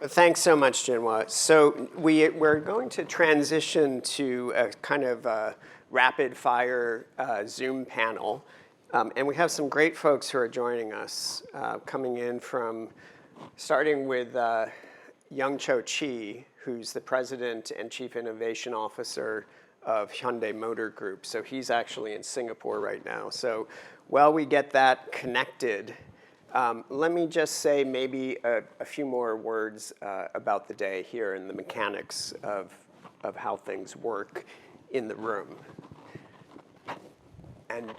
Thanks so much, Jinhua. So we're going to transition to a kind of rapid fire Zoom panel. And we have some great folks who are joining us, coming in from, starting with Young-Cho Chi, who's the President and Chief Innovation Officer of Hyundai Motor Group. So he's actually in Singapore right now. So while we get that connected, let me just say maybe a few more words about the day here and the mechanics of how things work in the room. And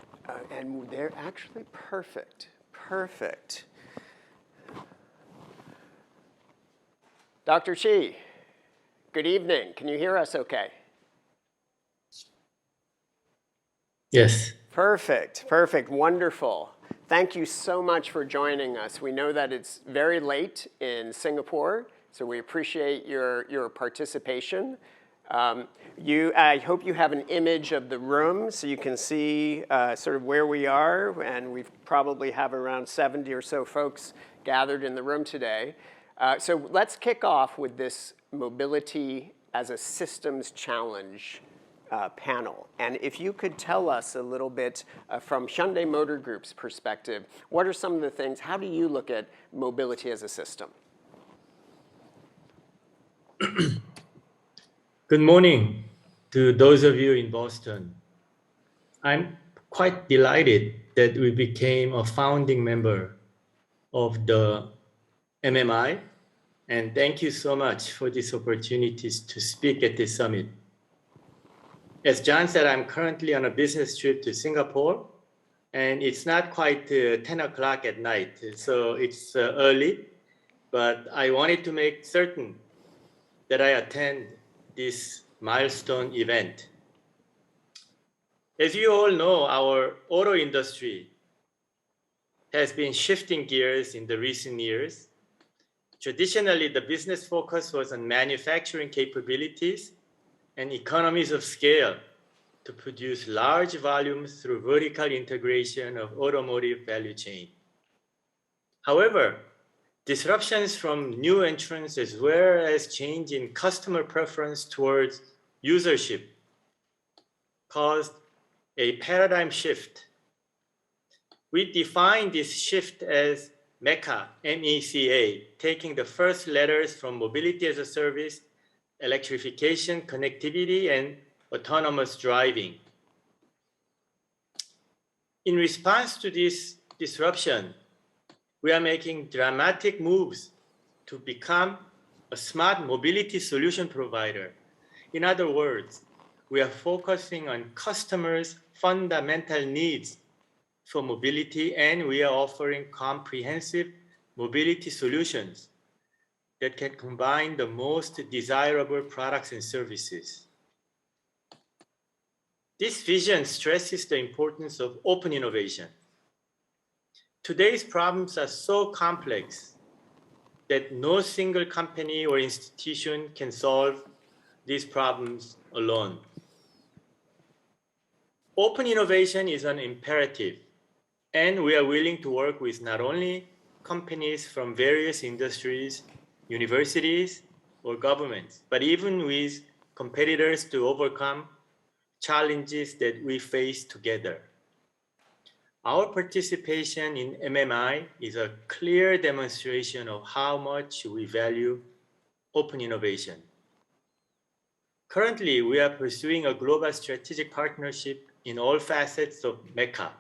they're actually perfect. Dr. Chi, good evening. Can you hear us okay? Yes. Perfect, wonderful. Thank you so much for joining us. We know that it's very late in Singapore, so we appreciate your participation. I hope you have an image of the room so you can see sort of where we are, and we probably have around 70 or so folks gathered in the room today. So let's kick off with this mobility as a systems challenge panel. And if you could tell us a little bit from Hyundai Motor Group's perspective, what are some of the things, how do you look at mobility as a system? Good morning to those of you in Boston. I'm quite delighted that we became a founding member of the MMI, and thank you so much for this opportunity to speak at this summit. As John said, I'm currently on a business trip to Singapore, and it's not quite 10 o'clock at night, so it's early, but I wanted to make certain that I attend this milestone event. As you all know, our auto industry has been shifting gears in the recent years. Traditionally, the business focus was on manufacturing capabilities and economies of scale to produce large volumes through vertical integration of automotive value chain. However, disruptions from new entrants as well as change in customer preference towards usership caused a paradigm shift. We define this shift as MECA, M-E-C-A, taking the first letters from mobility as a service, electrification, connectivity, and autonomous driving. In response to this disruption, we are making dramatic moves to become a smart mobility solution provider. In other words, we are focusing on customers' fundamental needs for mobility, and we are offering comprehensive mobility solutions that can combine the most desirable products and services. This vision stresses the importance of open innovation. Today's problems are so complex that no single company or institution can solve these problems alone. Open innovation is an imperative, and we are willing to work with not only companies from various industries, universities, or governments, but even with competitors to overcome challenges that we face together. Our participation in MMI is a clear demonstration of how much we value open innovation. Currently, we are pursuing a global strategic partnership in all facets of MECA.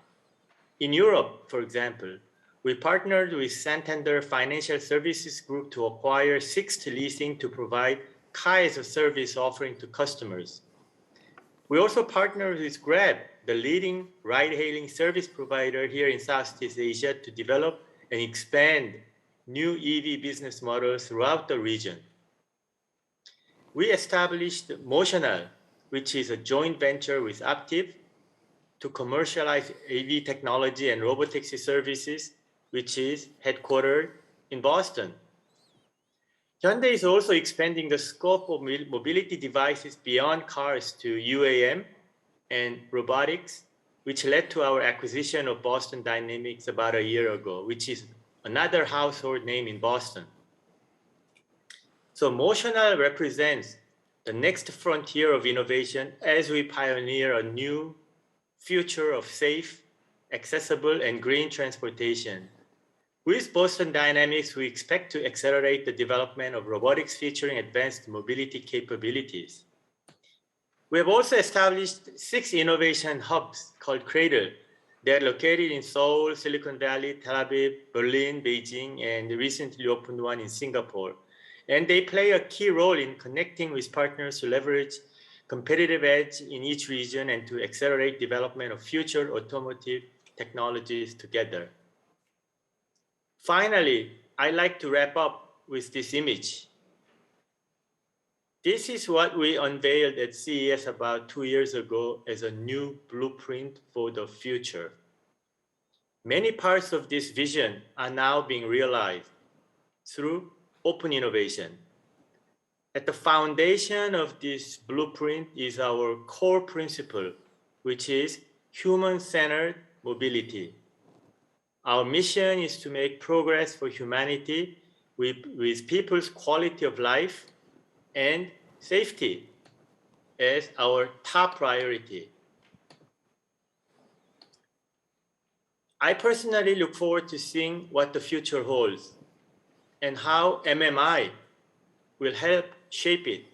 In Europe, for example, we partnered with Santander Financial Services Group to acquire Sixt Leasing to provide car as a service offering to customers. We also partnered with Grab, the leading ride-hailing service provider here in Southeast Asia, to develop and expand new EV business models throughout the region. We established Motional, which is a joint venture with Aptiv, to commercialize AV technology and robotaxi services, which is headquartered in Boston. Hyundai is also expanding the scope of mobility devices beyond cars to UAM and robotics, which led to our acquisition of Boston Dynamics about a year ago, which is another household name in Boston. So Motional represents the next frontier of innovation as we pioneer a new future of safe, accessible, and green transportation. With Boston Dynamics, we expect to accelerate the development of robotics featuring advanced mobility capabilities. We have also established 6 innovation hubs called Cradle. They're located in Seoul, Silicon Valley, Tel Aviv, Berlin, Beijing, and the recently opened one in Singapore. And they play a key role in connecting with partners to leverage competitive edge in each region and to accelerate development of future automotive technologies together. Finally, I'd like to wrap up with this image. This is what we unveiled at CES about 2 years ago as a new blueprint for the future. Many parts of this vision are now being realized through open innovation. At the foundation of this blueprint is our core principle, which is human-centered mobility. Our mission is to make progress for humanity with people's quality of life and safety as our top priority. I personally look forward to seeing what the future holds and how MMI will help shape it.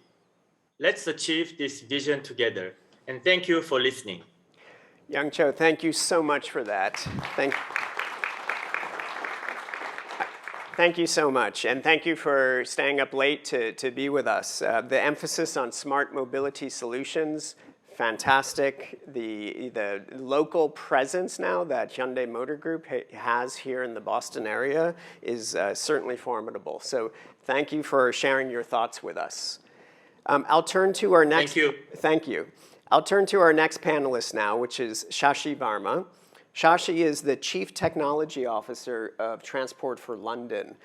Let's achieve this vision together. And thank you for listening. Young Cho, thank you so much for that. Thank you so much, and thank you for staying up late to be with us. The emphasis on smart mobility solutions, fantastic. The local presence now that Hyundai Motor Group has here in the Boston area is certainly formidable. So thank you for sharing your thoughts with us. I'll turn to our next. Thank you. Thank you. I'll turn to our next panelist now, which is Shashi Varma. Shashi is the Chief Technology Officer of Transport for London.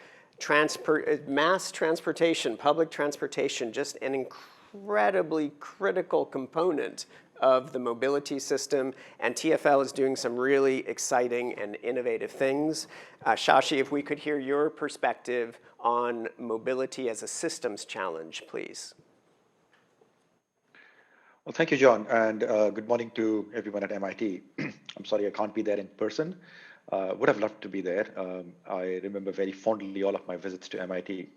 Mass transportation, public transportation, just an incredibly critical component of the mobility system, and TfL is doing some really exciting and innovative things. Shashi, if we could hear your perspective on mobility as a systems challenge, please. Well, thank you, John, and good morning to everyone at MIT. I'm sorry I can't be there in person. Would have loved to be there. I remember very fondly all of my visits to MIT.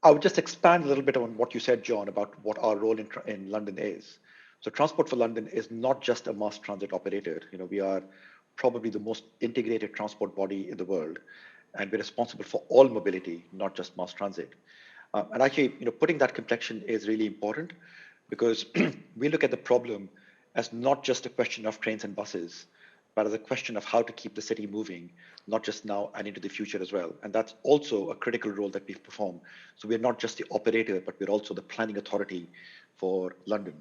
I would just expand a little bit on what you said, John, about what our role in London is. So Transport for London is not just a mass transit operator. We are probably the most integrated transport body in the world, and we're responsible for all mobility, not just mass transit. And actually, putting that complexion is really important because we look at the problem as not just a question of trains and buses, but as a question of how to keep the city moving, not just now and into the future as well. And that's also a critical role that we perform. So we're not just the operator, but we're also the planning authority for London.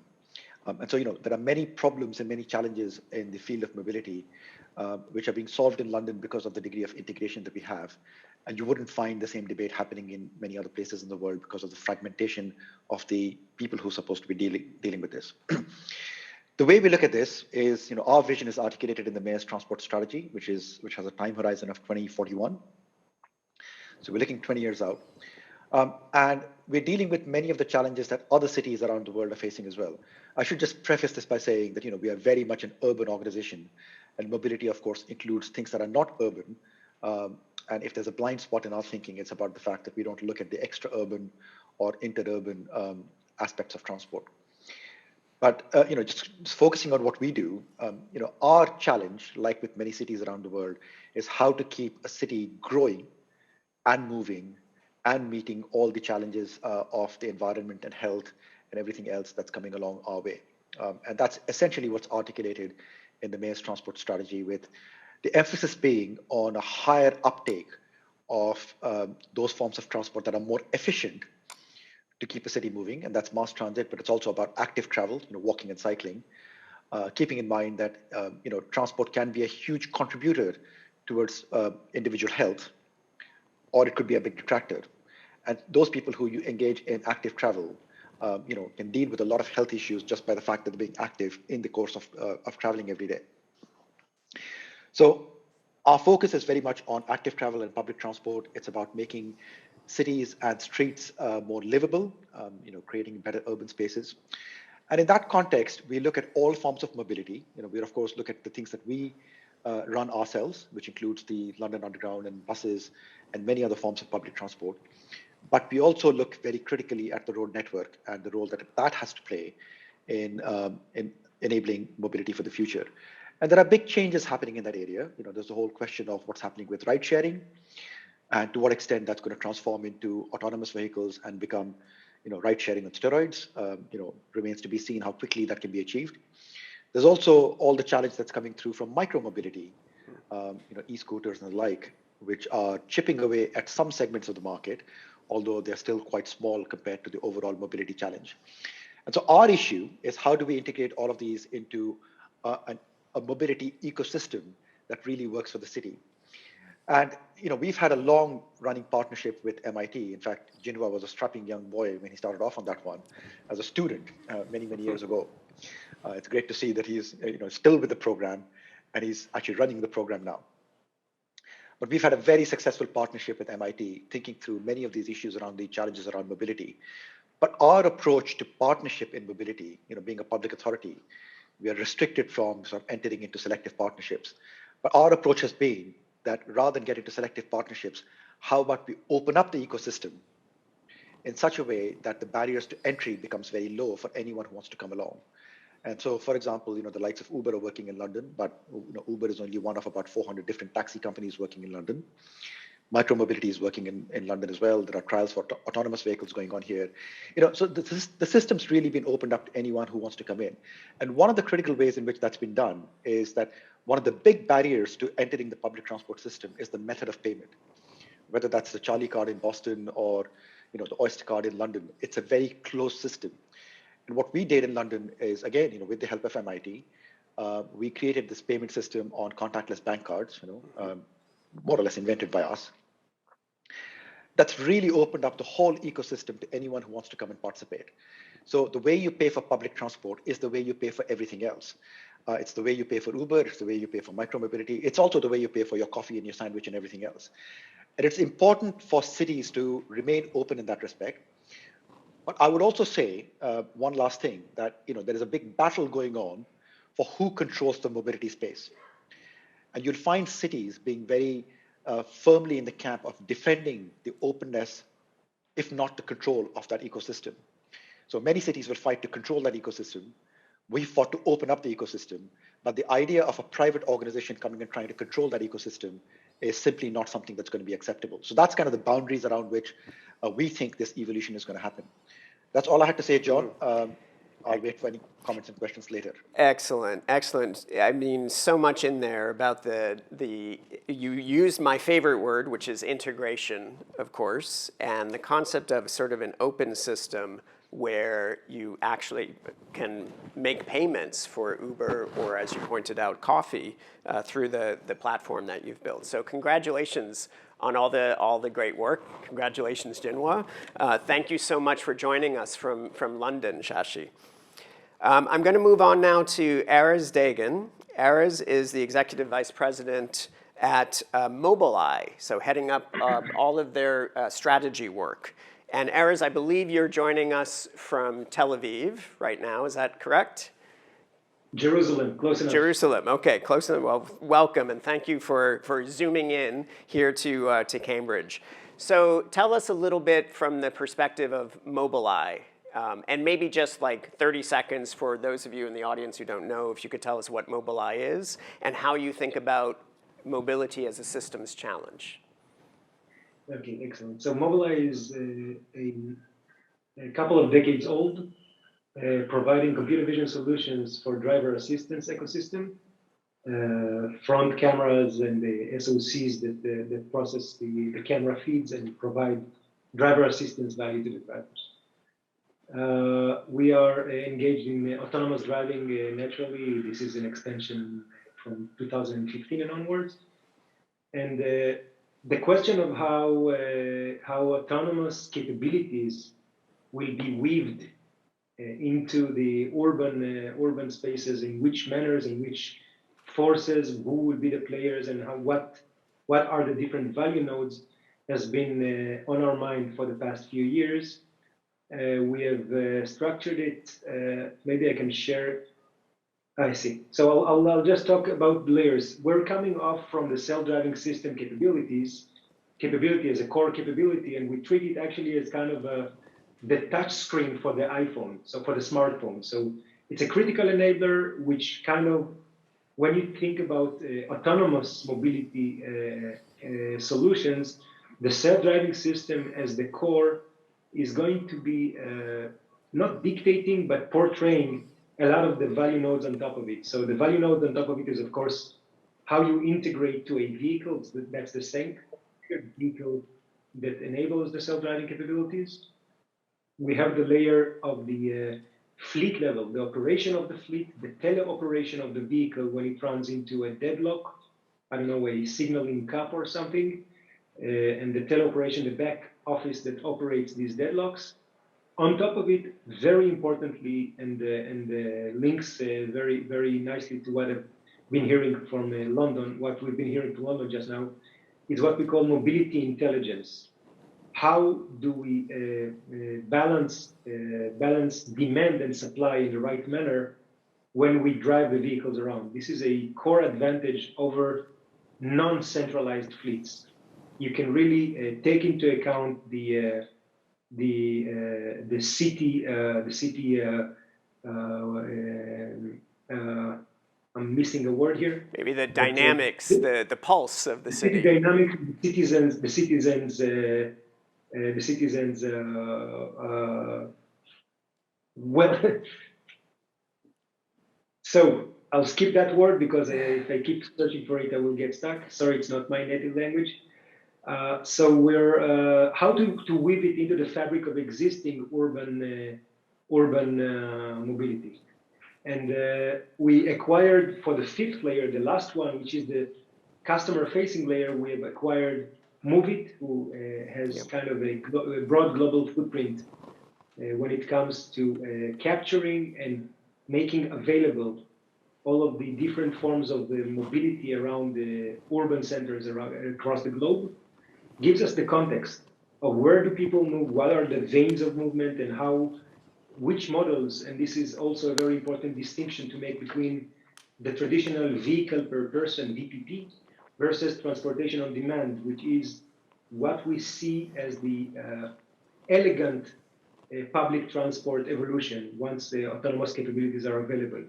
And so, there are many problems and many challenges in the field of mobility, which are being solved in London because of the degree of integration that we have. And you wouldn't find the same debate happening in many other places in the world because of the fragmentation of the people who are supposed to be dealing with this. The way we look at this is, our vision is articulated in the Mayor's Transport Strategy, which has a time horizon of 2041. So we're looking 20 years out. And we're dealing with many of the challenges that other cities around the world are facing as well. I should just preface this by saying that, we are very much an urban organization, and mobility, of course, includes things that are not urban. And if there's a blind spot in our thinking, it's about the fact that we don't look at the extra-urban or interurban aspects of transport. But just focusing on what we do, our challenge, like with many cities around the world, is how to keep a city growing and moving and meeting all the challenges of the environment and health and everything else that's coming along our way. And that's essentially what's articulated in the Mayor's Transport Strategy, with the emphasis being on a higher uptake of those forms of transport that are more efficient to keep a city moving, and that's mass transit, but it's also about active travel, walking and cycling, keeping in mind that transport can be a huge contributor towards individual health, or it could be a big detractor. And those people who engage in active travel, can deal with a lot of health issues just by the fact that they're being active in the course of traveling every day. So Our focus is very much on active travel and public transport. It's about making cities and streets more livable, creating better urban spaces. And in that context, we look at all forms of mobility. We of course look at the things that we run ourselves, which includes the London Underground and buses and many other forms of public transport. But we also look very critically at the road network and the role that has to play in enabling mobility for the future. And there are big changes happening in that area. There's the whole question of what's happening with ride sharing and to what extent that's going to transform into autonomous vehicles and become ride sharing on steroids. Remains to be seen how quickly that can be achieved. There's also all the challenge that's coming through from micromobility, e-scooters and the like, which are chipping away at some segments of the market, although they're still quite small compared to the overall mobility challenge. And so our issue is how do we integrate all of these into a mobility ecosystem that really works for the city. And we've had a long-running partnership with MIT. In fact, Jinhua was a strapping young boy when he started off on that one as a student many, many years ago. It's great to see that he's still with the program, and he's actually running the program now. But we've had a very successful partnership with MIT, thinking through many of these issues around the challenges around mobility. But our approach to partnership in mobility, being a public authority, we are restricted from sort of entering into selective partnerships. But our approach has been that rather than get into selective partnerships, how about we open up the ecosystem in such a way that the barriers to entry becomes very low for anyone who wants to come along. And so, for example, the likes of Uber are working in London, but Uber is only one of about 400 different taxi companies working in London. Micromobility is working in London as well. There are trials for autonomous vehicles going on here. So the system's really been opened up to anyone who wants to come in. And one of the critical ways in which that's been done is that one of the big barriers to entering the public transport system is the method of payment. Whether that's the Charlie card in Boston or the Oyster card in London, it's a very closed system. And what we did in London is, again, with the help of MIT, we created this payment system on contactless bank cards, more or less invented by us. That's really opened up the whole ecosystem to anyone who wants to come and participate. So the way you pay for public transport is the way you pay for everything else. It's the way you pay for Uber, it's the way you pay for micromobility, it's also the way you pay for your coffee and your sandwich and everything else. And it's important for cities to remain open in that respect. But I would also say one last thing, that there is a big battle going on for who controls the mobility space. And you'll find cities being very firmly in the camp of defending the openness, if not the control of that ecosystem. So many cities will fight to control that ecosystem. We fought to open up the ecosystem. But the idea of a private organization coming and trying to control that ecosystem is simply not something that's going to be acceptable. So that's kind of the boundaries around which we think this evolution is going to happen. That's all I had to say, John. I'll wait for any comments and questions later. Excellent, excellent. I mean, so much in there about you used my favorite word, which is integration, of course, and the concept of sort of an open system where you actually can make payments for Uber or, as you pointed out, coffee through the platform that you've built. So congratulations on all the great work. Congratulations, Jinhua. Thank you so much for joining us from London, Shashi. I'm going to move on now to Araz Dagan. Araz is the Executive Vice President at Mobileye, so heading up all of their strategy work. And Araz, I believe you're joining us from Tel Aviv right now. Is that correct? Jerusalem, close enough. Jerusalem, okay, close enough. Well, welcome, and thank you for zooming in here to Cambridge. So tell us a little bit from the perspective of Mobileye, and maybe just like 30 seconds for those of you in the audience who don't know, if you could tell us what Mobileye is and how you think about mobility as a systems challenge. Okay, excellent. So Mobileye is a couple of decades old, providing computer vision solutions for driver assistance ecosystem, front cameras and the SoCs that process the camera feeds and provide driver assistance value to the drivers. We are engaged in autonomous driving naturally. This is an extension from 2015 and onwards. And the question of how autonomous capabilities will be weaved into the urban spaces, in which manners, in which forces, who will be the players, and what are the different value nodes has been on our mind for the past few years. We have structured it. Maybe I can share. I see. So I'll just talk about layers. We're coming off from the self-driving system capability as a core capability, and we treat it actually as kind of the touch screen for the iPhone, so for the smartphone. So it's a critical enabler, which kind of, when you think about autonomous mobility solutions, the self-driving system as the core is going to be not dictating, but portraying a lot of the value nodes on top of it. So the value node on top of it is, of course, how you integrate to a vehicle. That's the same vehicle that enables the self-driving capabilities. We have the layer of the fleet level, the operation of the fleet, the teleoperation of the vehicle when it runs into a deadlock, I don't know, a signaling cup or something, and the teleoperation, the back office that operates these deadlocks. On top of it, very importantly, and links very, very nicely to what I've been hearing from London, what we've been hearing from London just now, is what we call mobility intelligence. How do we balance demand and supply in the right manner when we drive the vehicles around? This is a core advantage over non-centralized fleets. You can really take into account the city. I'm missing a word here. Maybe the dynamics, the pulse of the city. Dynamics, the citizens. Well, so I'll skip that word because if I keep searching for it, I will get stuck. Sorry, it's not my native language. So we're how to weave it into the fabric of existing urban mobility. And we acquired, for the fifth layer, the last one, which is the customer-facing layer, we have acquired Moveit, who has kind of a broad global footprint when it comes to capturing and making available all of the different forms of the mobility around the urban centers across the globe. Gives us the context of where do people move, what are the veins of movement, and which models, and this is also a very important distinction to make between the traditional vehicle per person, VPP, versus transportation on demand, which is what we see as the elegant public transport evolution once the autonomous capabilities are available,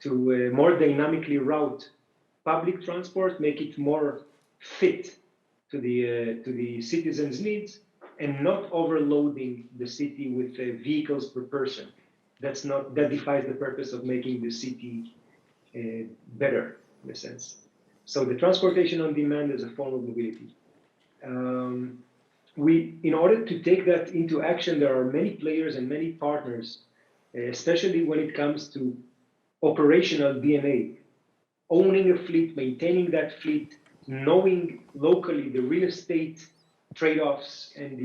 to more dynamically route public transport, make it more fit to the citizens' needs, and not overloading the city with vehicles per person. That defies the purpose of making the city better, in a sense. So the transportation on demand is a form of mobility. In order to take that into action, there are many players and many partners, especially when it comes to operational DNA, owning a fleet, maintaining that fleet, knowing locally the real estate trade-offs and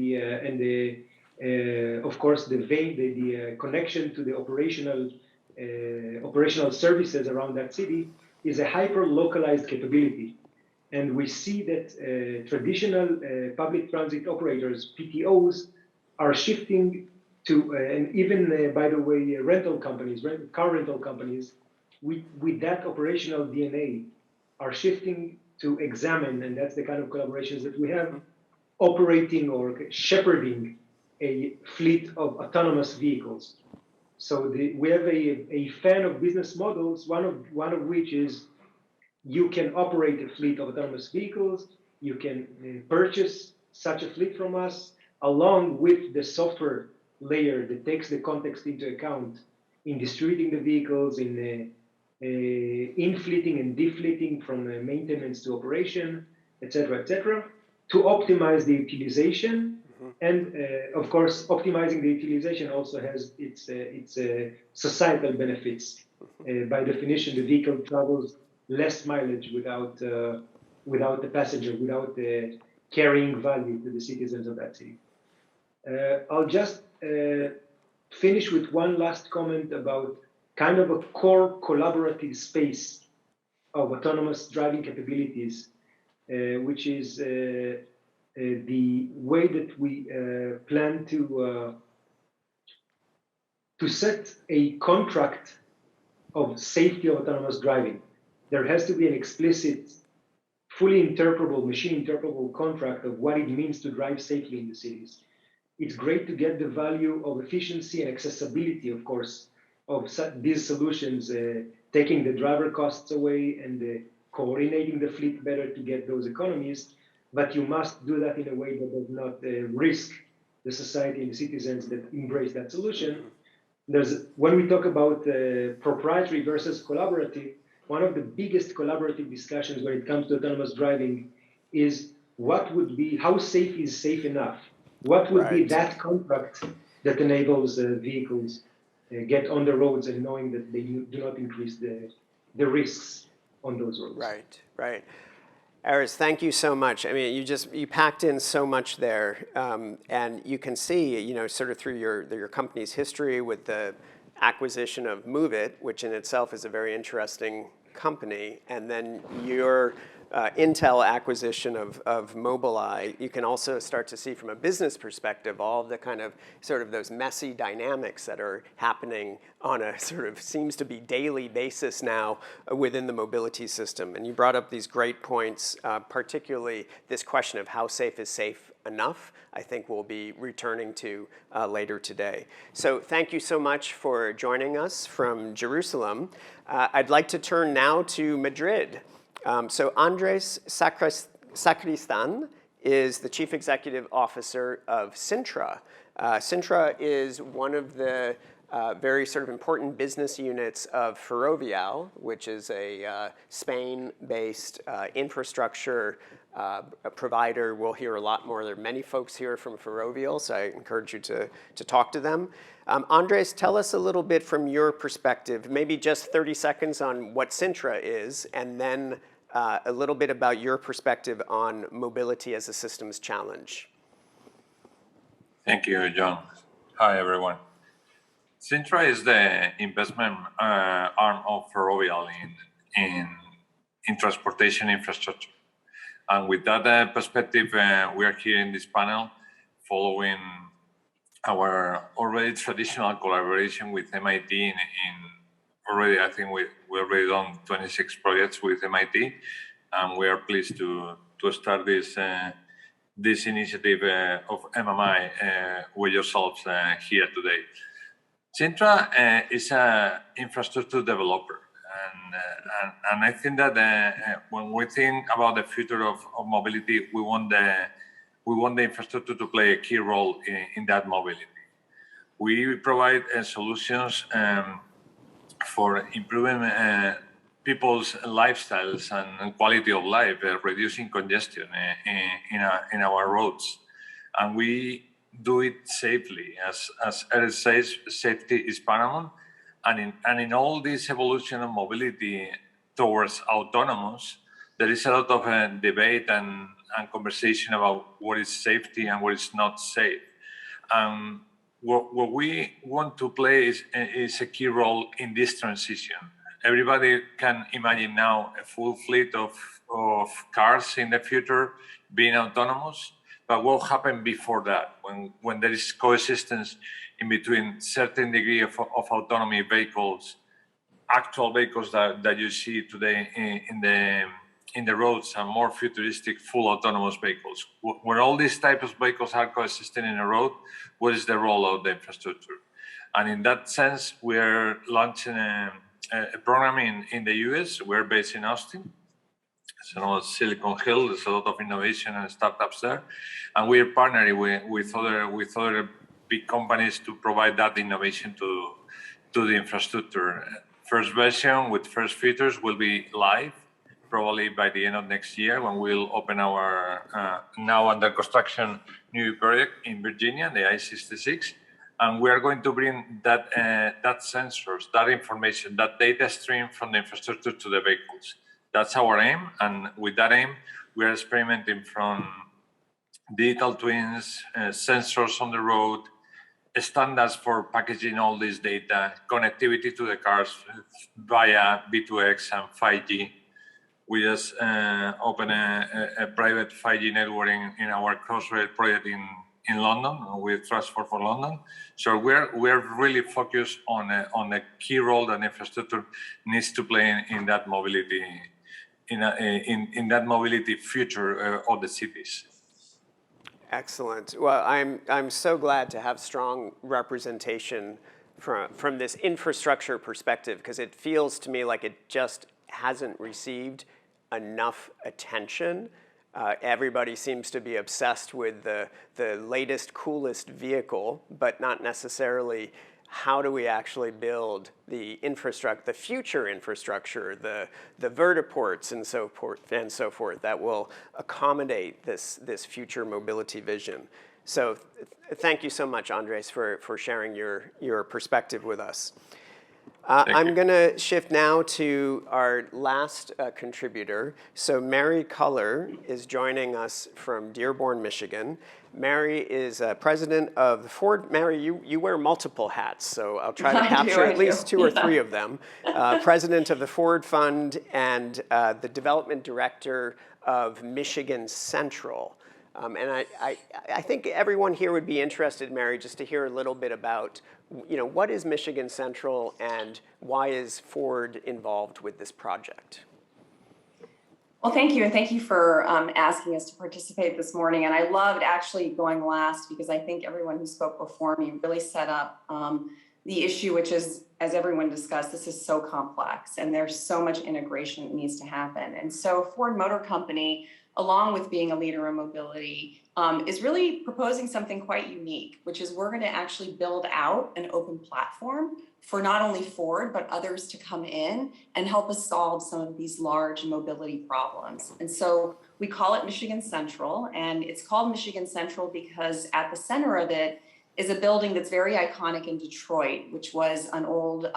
of course the connection to the operational services around that city is a hyper-localized capability. And we see that traditional public transit operators, PTOs, are shifting to, and even, by the way, car rental companies, with that operational DNA, are shifting to examine, and that's the kind of collaborations that we have, operating or shepherding a fleet of autonomous vehicles. So we have a fan of business models, one of which is you can operate a fleet of autonomous vehicles, you can purchase such a fleet from us, along with the software layer that takes the context into account in distributing the vehicles, in fleeting and defleeting from maintenance to operation, et cetera, to optimize the utilization. And of course, optimizing the utilization also has its societal benefits. By definition, the vehicle travels less mileage without the passenger, without carrying value to the citizens of that city. I'll just finish with one last comment about kind of a core collaborative space of autonomous driving capabilities, which is the way that we plan to set a contract of safety of autonomous driving. There has to be an explicit, fully interpretable, machine interpretable contract of what it means to drive safely in the cities. It's great to get the value of efficiency and accessibility, of course, of these solutions, taking the driver costs away and coordinating the fleet better to get those economies. But you must do that in a way that does not risk the society and the citizens that embrace that solution. When we talk about proprietary versus collaborative, one of the biggest collaborative discussions when it comes to autonomous driving is how safe is safe enough? What would be that contract that enables vehicles get on the roads and knowing that they do not increase the risks on those roads? Right, right. Aris, thank you so much. I mean, you packed in so much there, and you can see, sort of through your company's history with the acquisition of Move It, which in itself is a very interesting company, and then your Intel acquisition of Mobileye. You can also start to see from a business perspective all of the kind of sort of those messy dynamics that are happening on a sort of seems to be daily basis now within the mobility system. And you brought up these great points, particularly this question of how safe is safe enough, I think we'll be returning to later today. So thank you so much for joining us from Jerusalem. I'd like to turn now to Madrid. So Andres Sacristan is the Chief Executive Officer of Cintra. Cintra is one of the very sort of important business units of Ferrovial, which is a Spain-based infrastructure provider. We'll hear a lot more. There are many folks here from Ferrovial, so I encourage you to talk to them. Andres, tell us a little bit from your perspective, maybe just 30 seconds on what Cintra is, and then a little bit about your perspective on mobility as a systems challenge. Thank you, John. Hi, everyone. Cintra is the investment arm of Ferrovial in transportation infrastructure. And with that perspective, we are here in this panel following our already traditional collaboration with MIT already, I think we already done 26 projects with MIT, and we are pleased to start this initiative of MMI with yourselves here today. Cintra is an infrastructure developer, and I think that when we think about the future of mobility, we want the infrastructure to play a key role in that mobility. We provide solutions for improving people's lifestyles and quality of life, reducing congestion in our roads. And we do it safely. As Eric says, safety is paramount. And in all this evolution of mobility towards autonomous, there is a lot of debate and conversation about what is safety and what is not safe. What we want to play is a key role in this transition. Everybody can imagine now a full fleet of cars in the future being autonomous, but what happened before that, when there is coexistence in between certain degree of autonomy vehicles, actual vehicles that you see today in the roads, and more futuristic full autonomous vehicles. When all these types of vehicles are coexisting in a road, what is the role of the infrastructure? And in that sense, we're launching a program in the US. We're based in Austin. So Silicon Hill, there's a lot of innovation and startups there. And we're partnering with other big companies to provide that innovation to the infrastructure. First version with first features will be live probably by the end of next year, when we'll open our now under construction new project in Virginia, the I-66. And we are going to bring that sensors, that information, that data stream from the infrastructure to the vehicles. That's our aim. And with that aim, we are experimenting from digital twins, sensors on the road, standards for packaging all this data, connectivity to the cars via V2X and 5G. We just opened a private 5G network in our Crossrail project in London with Transport for London. So we're really focused on the key role that infrastructure needs to play in that mobility in that mobility future of the cities. Excellent. Well, I'm so glad to have strong representation from this infrastructure perspective, because it feels to me like it just hasn't received enough attention. Everybody seems to be obsessed with the latest, coolest vehicle, but not necessarily how do we actually build the infrastructure, the future infrastructure, the vertiports and so forth that will accommodate this future mobility vision. So thank you so much, Andres, for sharing your perspective with us. I'm going to shift now to our last contributor. So Mary Culler is joining us from Dearborn, Michigan. Mary is president of the Ford. Mary, you wear multiple hats, so I'll try to capture at least two or three of them. President of the Ford Fund and the development director of Michigan Central. And I think everyone here would be interested, Mary, just to hear a little bit about, what is Michigan Central and why is Ford involved with this project? Well, thank you. And thank you for asking us to participate this morning. And I loved actually going last because I think everyone who spoke before me really set up the issue, which is, as everyone discussed, this is so complex and there's so much integration that needs to happen. And so Ford Motor Company, along with being a leader in mobility, is really proposing something quite unique, which is we're going to actually build out an open platform for not only Ford, but others to come in and help us solve some of these large mobility problems. And so we call it Michigan Central, and it's called Michigan Central because at the center of it is a building that's very iconic in Detroit, which was an old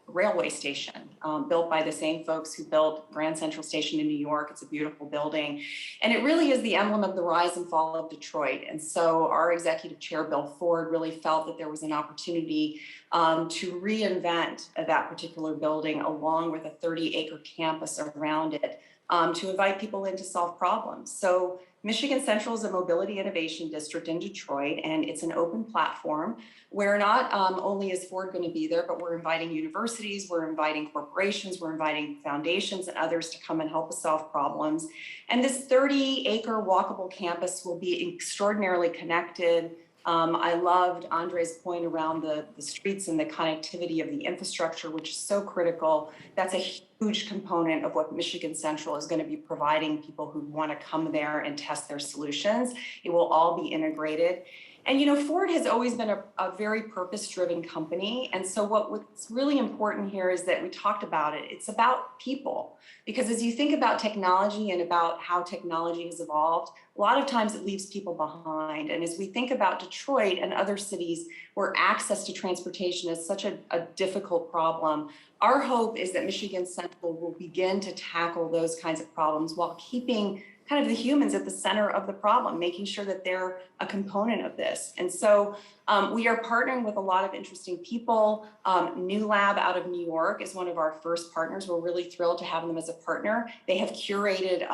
railway station built by the same folks who built Grand Central Station in New York. It's a beautiful building. And it really is the emblem of the rise and fall of Detroit. And so our executive chair, Bill Ford, really felt that there was an opportunity to reinvent that particular building along with a 30-acre campus around it to invite people in to solve problems. So Michigan Central is a mobility innovation district in Detroit, and it's an open platform where not only is Ford going to be there, but we're inviting universities, we're inviting corporations, we're inviting foundations and others to come and help us solve problems. And this 30-acre walkable campus will be extraordinarily connected. I loved Andre's point around the streets and the connectivity of the infrastructure, which is so critical. That's a huge component of what Michigan Central is going to be providing people who want to come there and test their solutions. It will all be integrated. And, Ford has always been a very purpose-driven company. And so what's really important here is that we talked about it. It's about people. Because as you think about technology and about how technology has evolved, a lot of times it leaves people behind. And as we think about Detroit and other cities where access to transportation is such a difficult problem, our hope is that Michigan Central will begin to tackle those kinds of problems while keeping kind of the humans at the center of the problem, making sure that they're a component of this. And so we are partnering with a lot of interesting people. New Lab out of New York is one of our first partners. We're really thrilled to have them as a partner. They have curated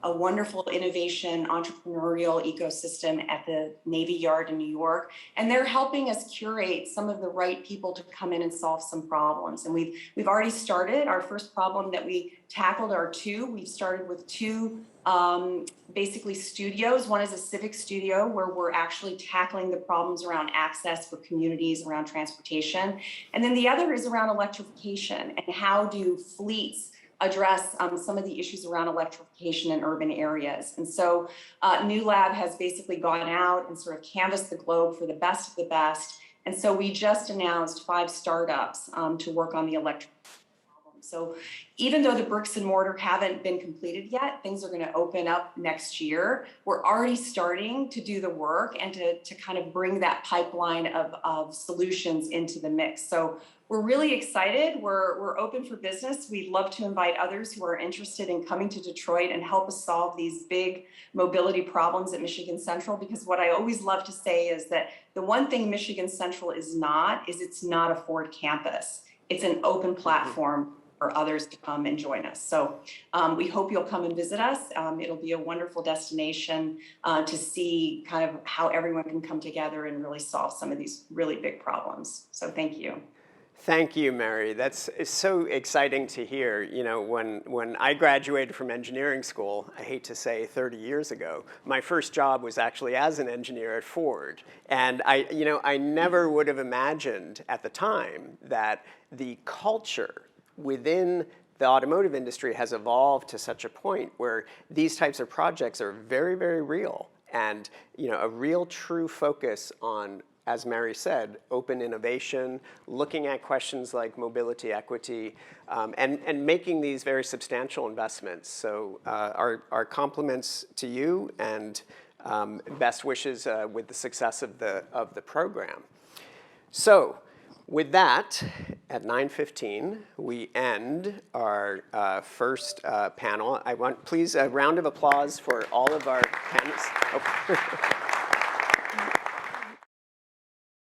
a wonderful innovation entrepreneurial ecosystem at the Navy Yard in New York. And they're helping us curate some of the right people to come in and solve some problems. And we've already started. Our first problem that we tackled are two. We've started with two basically studios. One is a civic studio where we're actually tackling the problems around access for communities around transportation. And then the other is around electrification and how do fleets address some of the issues around electrification in urban areas. And so New Lab has basically gone out and sort of canvassed the globe for the best of the best. And so we just announced 5 startups to work on the electrification problem. So even though the bricks and mortar haven't been completed yet, things are going to open up next year. We're already starting to do the work and to kind of bring that pipeline of solutions into the mix. So we're really excited. We're open for business. We'd love to invite others who are interested in coming to Detroit and help us solve these big mobility problems at Michigan Central, because what I always love to say is that the one thing Michigan Central is it's not a Ford campus. It's an open platform for others to come and join us. So we hope you'll come and visit us. It'll be a wonderful destination to see kind of how everyone can come together and really solve some of these really big problems. So thank you. Thank you, Mary. It's so exciting to hear. You know, when I graduated from engineering school, I hate to say 30 years ago, my first job was actually as an engineer at Ford. And I never would have imagined at the time that the culture within the automotive industry has evolved to such a point where these types of projects are very, very real. And a real true focus on, as Mary said, open innovation, looking at questions like mobility equity, and making these very substantial investments. So our compliments to you, and best wishes with the success of the program. So with that, at 9:15, we end our first panel. I want, please, a round of applause for all of our panelists. Oh.